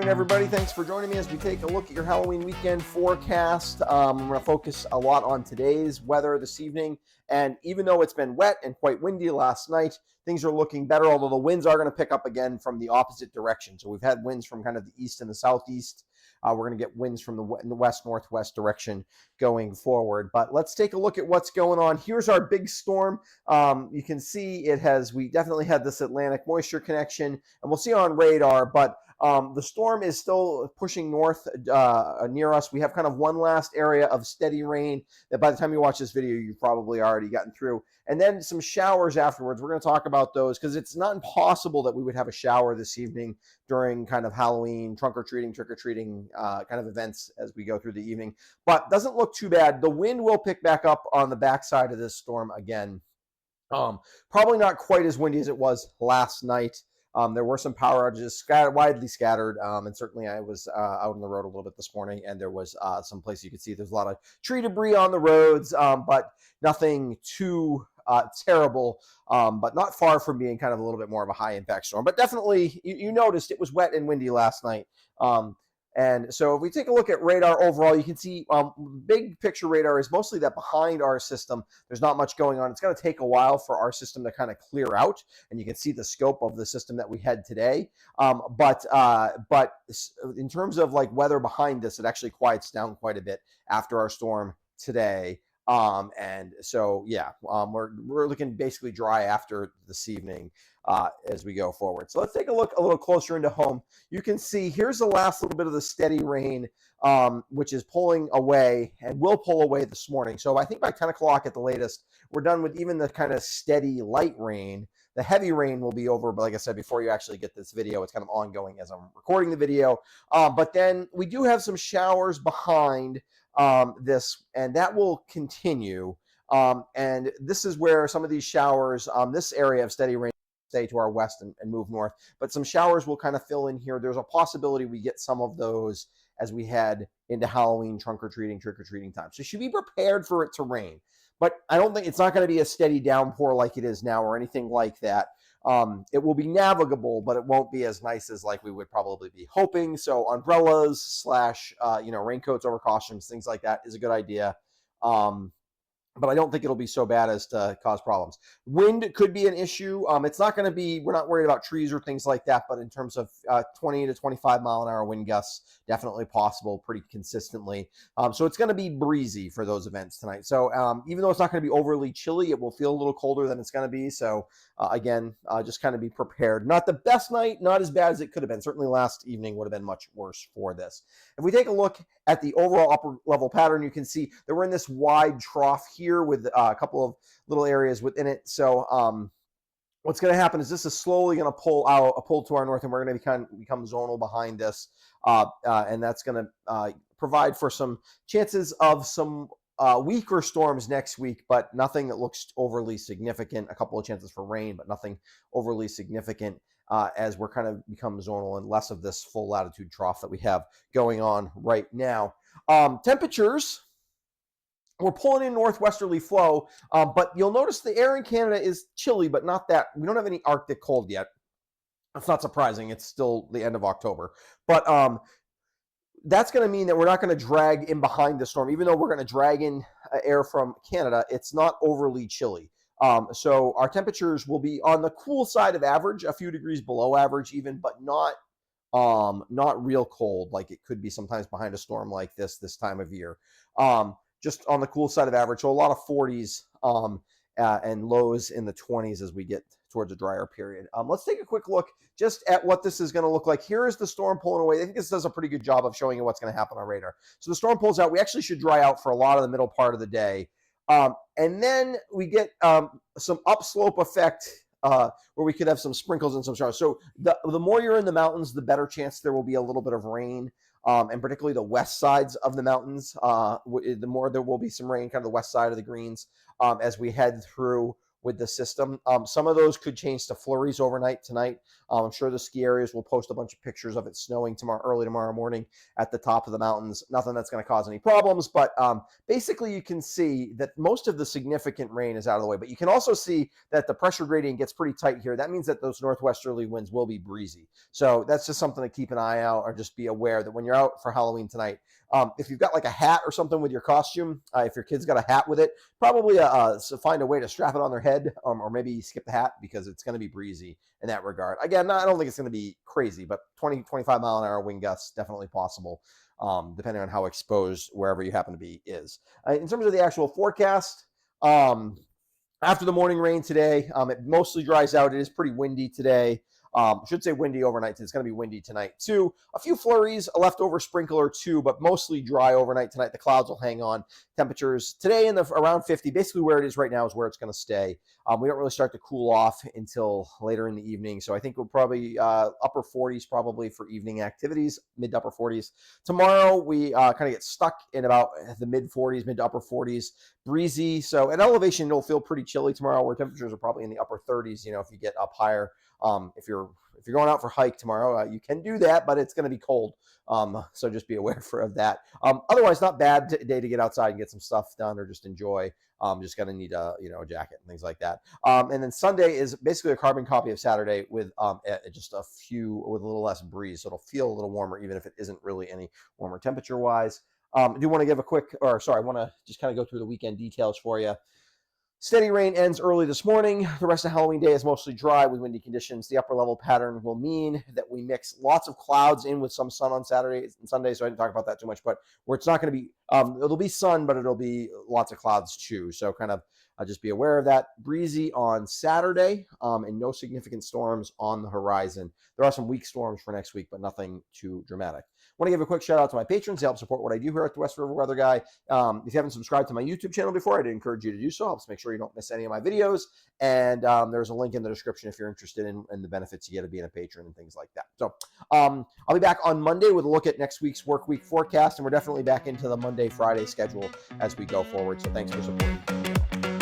morning, everybody. Thanks for joining me as we take a look at your Halloween weekend forecast. I'm going to focus a lot on today's weather this evening. And even though it's been wet and quite windy last night, things are looking better, although the winds are going to pick up again from the opposite direction. So we've had winds from kind of the east and the southeast. We're going to get winds from the west-northwest direction going forward. But let's take a look at what's going on. Here's our big storm. You can see we definitely had this Atlantic moisture connection, and we'll see on radar, but the storm is still pushing north near us. We have kind of one last area of steady rain that by the time you watch this video, you've probably already gotten through. And then some showers afterwards. We're going to talk about those because it's not impossible that we would have a shower this evening during kind of Halloween, trick-or-treating kind of events as we go through the evening. But doesn't look too bad. The wind will pick back up on the backside of this storm again. Probably not quite as windy as it was last night. There were some power outages widely scattered, and certainly I was out on the road a little bit this morning, and there was some places you could see there's a lot of tree debris on the roads, but nothing too terrible, but not far from being kind of a little bit more of a high impact storm. But definitely, you noticed it was wet and windy last night. And so if we take a look at radar overall, you can see big picture radar is mostly that behind our system, there's not much going on. It's going to take a while for our system to kind of clear out, and you can see the scope of the system that we had today. But in terms of like weather behind this, it actually quiets down quite a bit after our storm today. And so, yeah, we're looking basically dry after this evening as we go forward. So let's take a look a little closer into home. You can see here's the last little bit of the steady rain, which is pulling away and will pull away this morning. So I think by 10 o'clock at the latest, we're done with even the kind of steady light rain. The heavy rain will be over, but like I said, before you actually get this video, it's kind of ongoing as I'm recording the video. But then we do have some showers behind this, and that will continue. And this is where some of these showers, this area of steady rain, stay to our west and move north. But some showers will kind of fill in here. There's a possibility we get some of those as we head into Halloween trick-or-treating time. So you should be prepared for it to rain. But I don't think it's not going to be a steady downpour like it is now or anything like that. It will be navigable, but it won't be as nice as like we would probably be hoping. So umbrellas / raincoats over costumes, things like that is a good idea. But I don't think it'll be so bad as to cause problems. Wind could be an issue. It's not going to be, we're not worried about trees or things like that, but in terms of 20 to 25 mile an hour wind gusts, definitely possible pretty consistently. So it's going to be breezy for those events tonight. So even though it's not going to be overly chilly, it will feel a little colder than it's going to be. So again, just kind of be prepared. Not the best night, not as bad as it could have been. Certainly last evening would have been much worse for this. If we take a look at the overall upper level pattern, you can see that we're in this wide trough here with a couple of little areas within it. So what's going to happen is this is slowly going to pull to our north, and we're going to become zonal behind this, and that's going to provide for some chances of some weaker storms next week, but nothing that looks overly significant. A couple of chances for rain, but nothing overly significant as we're kind of become zonal and less of this full latitude trough that we have going on right now. Temperatures, we're pulling in northwesterly flow, but you'll notice the air in Canada is chilly, but not that. We don't have any Arctic cold yet. That's not surprising. It's still the end of October. But that's going to mean that we're not going to drag in behind the storm. Even though we're going to drag in air from Canada, it's not overly chilly. So our temperatures will be on the cool side of average, a few degrees below average even, but not real cold like it could be sometimes behind a storm like this time of year. Just on the cool side of average. So a lot of 40s and lows in the 20s as we get towards a drier period. Let's take a quick look just at what this is going to look like. Here is the storm pulling away. I think this does a pretty good job of showing you what's going to happen on radar. So the storm pulls out. We actually should dry out for a lot of the middle part of the day. And then we get some upslope effect where we could have some sprinkles and some showers. So the more you're in the mountains, the better chance there will be a little bit of rain. And particularly the west sides of the mountains, the more there will be some rain, kind of the west side of the greens, as we head through with the system. Some of those could change to flurries overnight tonight. I'm sure the ski areas will post a bunch of pictures of it snowing early tomorrow morning at the top of the mountains. Nothing that's going to cause any problems, but basically you can see that most of the significant rain is out of the way. But you can also see that the pressure gradient gets pretty tight here. That means that those northwesterly winds will be breezy. So that's just something to keep an eye out, or just be aware that when you're out for Halloween tonight, if you've got like a hat or something with your costume, if your kid's got a hat with it, probably so find a way to strap it on their head, or maybe skip the hat, because it's going to be breezy in that regard. Again, I don't think it's going to be crazy, but 20, 25 mile an hour wind gusts definitely possible, depending on how exposed wherever you happen to be is. In terms of the actual forecast, after the morning rain today, it mostly dries out. It is pretty windy today. I should say windy overnight. It's going to be windy tonight too. A few flurries, a leftover sprinkle or two, but mostly dry overnight tonight. The clouds will hang on. Temperatures today in the around 50, basically where it is right now is where it's going to stay. We don't really start to cool off until later in the evening. So I think we'll probably upper 40s probably for evening activities, mid to upper 40s. Tomorrow we kind of get stuck in about the mid 40s, mid to upper 40s, breezy. So at elevation, it'll feel pretty chilly tomorrow, where temperatures are probably in the upper 30s, if you get up higher. If you're going out for hike tomorrow, you can do that, but it's going to be cold. So just be aware of that. Otherwise, not bad day to get outside and get some stuff done, or just enjoy. Just going to need a jacket and things like that. And then Sunday is basically a carbon copy of Saturday with just a little less breeze. So it'll feel a little warmer, even if it isn't really any warmer temperature wise. I do want to give I want to just kind of go through the weekend details for you. Steady rain ends early this morning. The rest of Halloween day is mostly dry with windy conditions. The upper level pattern will mean that we mix lots of clouds in with some sun on Saturday and Sunday, so I didn't talk about that too much, but where it's not going to be, it'll be sun, but it'll be lots of clouds too. So kind of just be aware of that. Breezy on Saturday, and no significant storms on the horizon. There are some weak storms for next week, but nothing too dramatic. I want to give a quick shout out to my patrons to help support what I do here at the West River Weather Guy. If you haven't subscribed to my YouTube channel before, I'd encourage you to do so. Helps make sure you don't miss any of my videos. And there's a link in the description if you're interested in the benefits you get of being a patron and things like that. So I'll be back on Monday with a look at next week's work week forecast, and we're definitely back into the Monday, Friday schedule as we go forward. So thanks for supporting.